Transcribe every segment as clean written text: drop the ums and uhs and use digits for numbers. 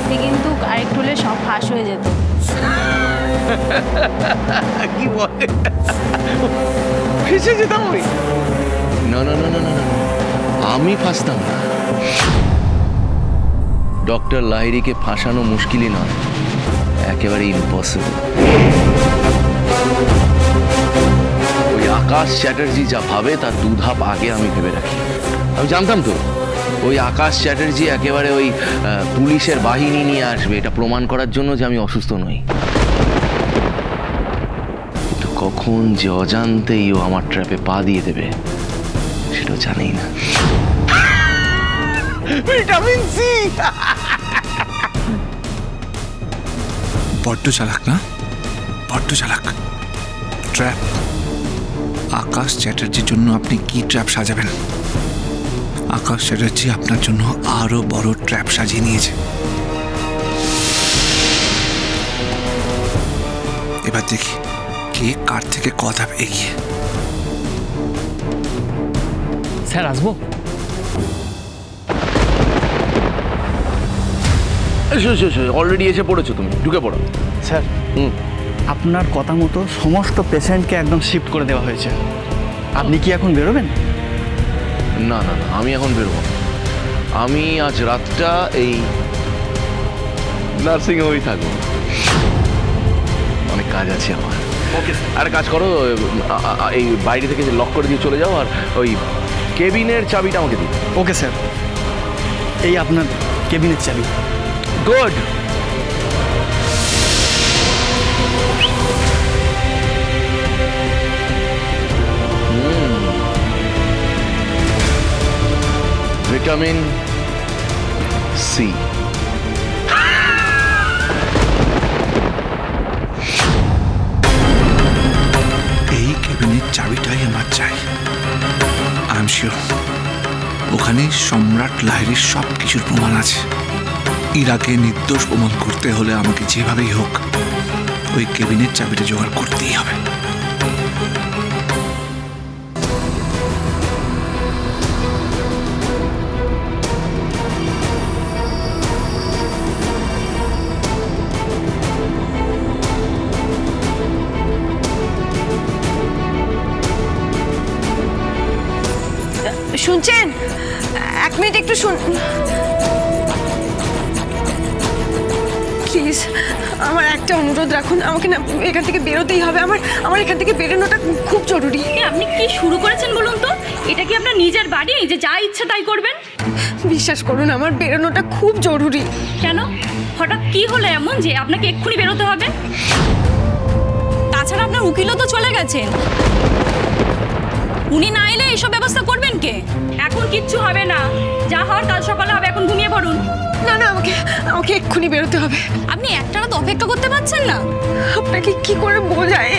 রাতে কিন্তু আরেকটু হলে সব ফাঁস হয়ে যেত। কি বলে, ফেসে যেতাম ওই? না না না না না, আমি ফাঁসতাম না। ডক্টর লাহিড়ীকে ফাঁসানো মুশকিলই নয়, একেবারে ইম্পসিবল। ওই আকাশ চ্যাটার্জি যা ভাবে তার 2 ধাপ আগে আমি ভেবে রাখি। আমি জানতাম তো ওই আকাশ চ্যাটার্জি একেবারে ওই পুলিশের বাহিনী নিয়ে আসবে এটা প্রমাণ করার জন্য যে আমি অসুস্থ নই। কিন্তু কখন যে অজান্তেই ও আমার ট্র্যাপে পা দিয়ে দেবে সেটাও জানেই না। Vitamin C. বড্ড চালাক না, বড্ড চালাক। ট্র্যাপ? আকাশ চ্যাটার্জির জন্য আপনি কি ট্র্যাপ সাজাবেন? আকাশ চ্যাটার্জি আপনার জন্য আরো বড় ট্র্যাপ সাজিয়ে নিয়েছে। এবার দেখি কে কার থেকে কথা এগিয়ে। স্যার আসবো? অলরেডি এসে পড়েছো তুমি, ঢুকে পড়ো। স্যার আপনার কথা মতো সমস্ত পেশেন্টকে একদম শিফট করে দেওয়া হয়েছে। আপনি কি এখন বেরোবেন? না না না, আমি এখন বেরোবো। আমি আজ রাতটা এই নার্সিং হোমেই থাকবো, অনেক কাজ আছে আমার। ওকে আর কাজ করো, এই বাইরে থেকে লক করে দিয়ে চলে যাও, আর ওই কেবিনের চাবিটা আমাকে দিও। ওকে স্যার, এই আপনার কেবিনের চাবি। গুড। Vitamin C. এই কেবিনের চাবিটাই আমার চাই। আই এম শিওর ওখানে সম্রাট লাহিড়ীর সব কিছুর প্রমাণ আছে। ইরাকে নির্দোষ প্রমাণ করতে হলে আমাকে যেভাবেই হোক ওই কেবিনের চাবিটা জোগাড় করতেই হবে। শুনছেন? 1 মিনিট একটু শুন প্লিজ। আমার একটা অনুরোধ রাখুন, আমাকে না এখান থেকে বেরোতেই হবে। আমার এখান থেকে বেরোনোটা খুব জরুরি। আপনি কি শুরু করেছেন বলুন তো? এটা কি আপনার নিজের বাড়ি যে যা ইচ্ছা তাই করবেন? বিশ্বাস করুন, আমার বেরোনোটা খুব জরুরি। কেন, হঠাৎ কি হলো এমন যে আপনাকে এক্ষুনি বেরোতে হবে? তাছাড়া আপনার উকিলও তো চলে গেছেন, উনি না এলে এইসব ব্যবস্থা করবেন কে? এখন কিচ্ছু হবে না, যা হওয়ার কাল সকালে হবে। এখন ঘুমিয়ে পড়ুন। না না, আমাকে এক্ষুনি বেরোতে হবে। আপনি একটা রাত অপেক্ষা করতে পারছেন না? আপনাকে কি করে বোঝায়,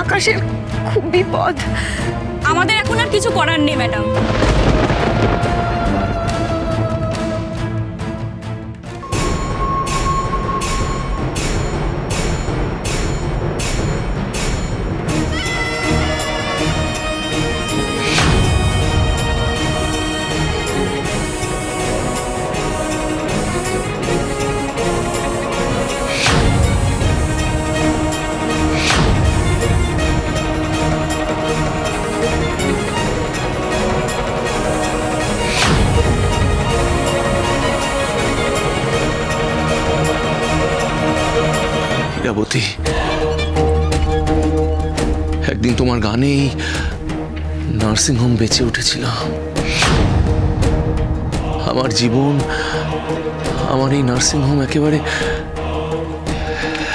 আকাশের খুব বিপদ। আমাদের এখন আর কিছু করার নেই ম্যাডাম। ইরাবতী, একদিন তোমার গানেই নার্সিংহোম বেঁচে উঠেছিল। আমার জীবন, আমার এই নার্সিংহোম একেবারে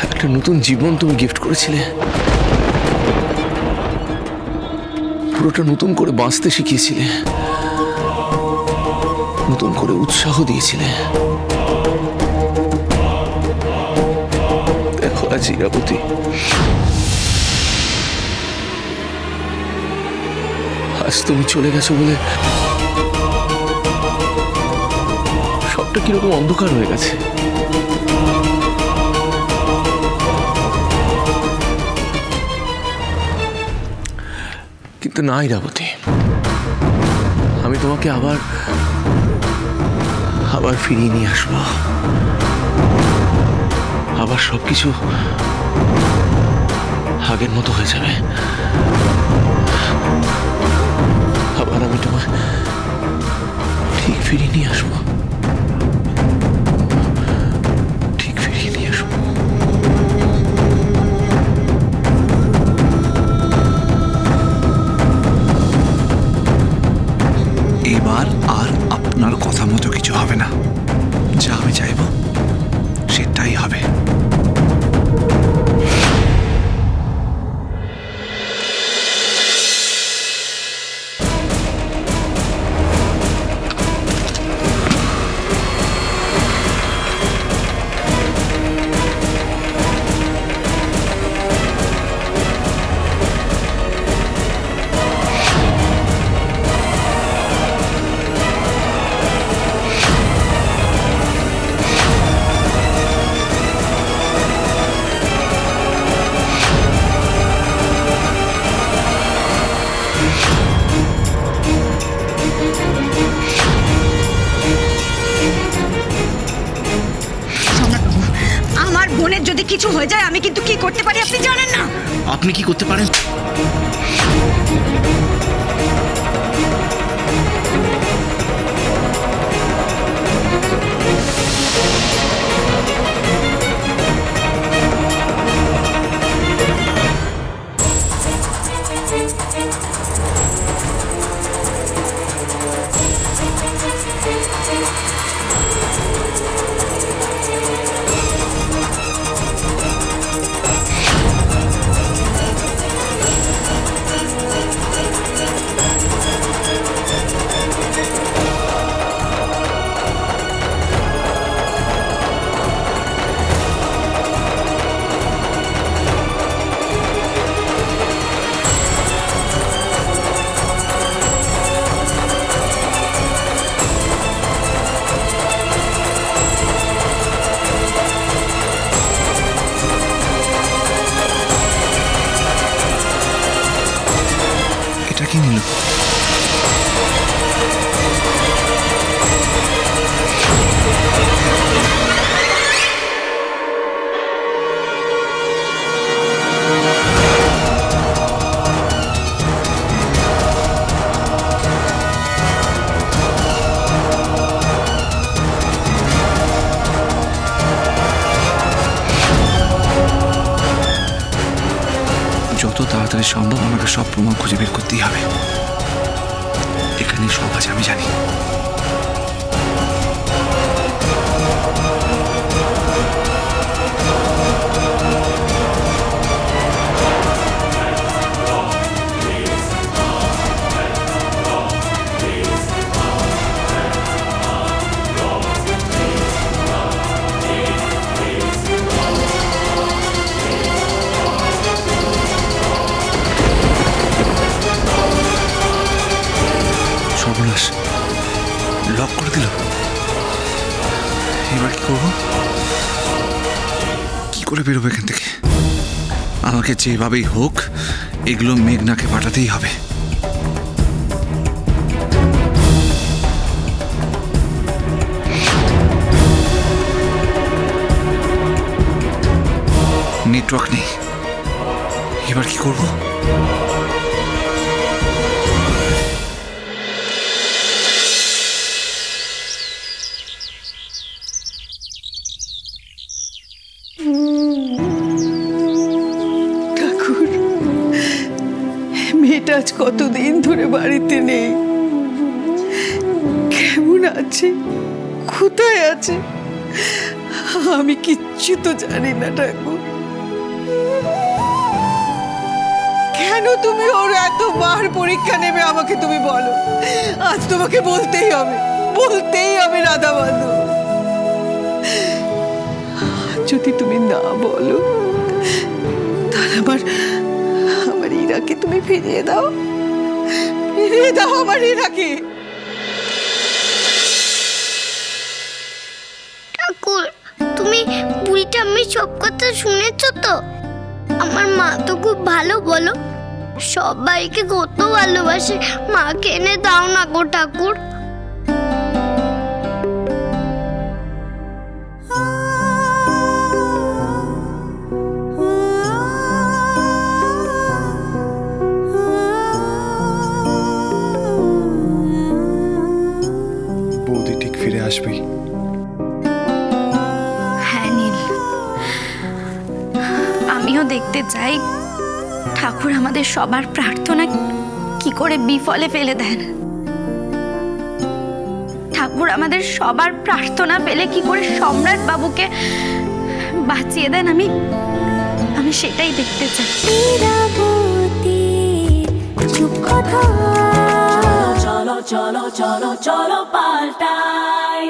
একটা নতুন জীবন তুমি গিফট করেছিলে। পুরোটা নতুন করে বাঁচতে শিখিয়েছিলে, নতুন করে উৎসাহ দিয়েছিলে। দেখো আজ ইরাবতী, আজ তুমি চলে গেছো বলে সবটা কিরকম অন্ধকার হয়ে গেছে। কিন্তু না ইরাবতী, আমি তোমাকে আবার ফিরিয়ে নিয়ে আসবো, আবার সবকিছু আগের মতো হয়ে যাবে। আবার আমি তোমায় ঠিক ফিরিয়ে নিয়ে আসবো, ঠিক ফিরিয়ে নিয়ে আসবো। এবার আর আপনার কথা মতো কিছু হবে না, যা আমি চাইবো সেটাই হবে। আমার বোনের যদি কিছু হয়ে যায় আমি কিন্তু কি করতে পারি আপনি জানেন না। আপনি কি করতে পারেন? এটা কি নিল? যত তাড়াতাড়ি সম্ভব আমাকে সব প্রমাণ খুঁজে বের করতেই হবে। এখানে সব আছে আমি জানি। লক করে দিল। এবার কি করবো? কি করে বেরোবো এখান থেকে? আমাকে যেভাবেই হোক এগুলো মেঘনাকে পাঠাতেই হবে। নেটওয়ার্ক নেই, এবার কি করবো? মেয়েটা আজ কতদিন ধরে বাড়িতে নেই, কেমন আছে, কোথায় আছে আমি কিচ্ছু তো জানি না ঠাকুর। কেন তুমি ওর এতবার পরীক্ষা নেবে আমাকে তুমি বলো। আজ তোমাকে বলতেই হবে রাধা বান্ধব। যদি তুমি না বলো তাহলে আমার ইরাকে তুমি ফিরিয়ে দাও আমার ইরাকে। ঠাকুর তুমি বুড়িটা আমি সব কথা শুনেছো তো? আমার মা তো খুব ভালো, বলো সবাইকে কত ভালোবাসে। মাকে এনে দাও না গো ঠাকুর। চাই ঠাকুর আমাদের সবার প্রার্থনা কি করে বিফলে ফেলে দেন। ঠাকুর আমাদের সবার প্রার্থনা পেলে কি করে সম্রাট বাবুকে বাঁচিয়ে দেন, আমি সেটাই দেখতে চাই। চলো চলো চলো চলো চলো পাল্টাই।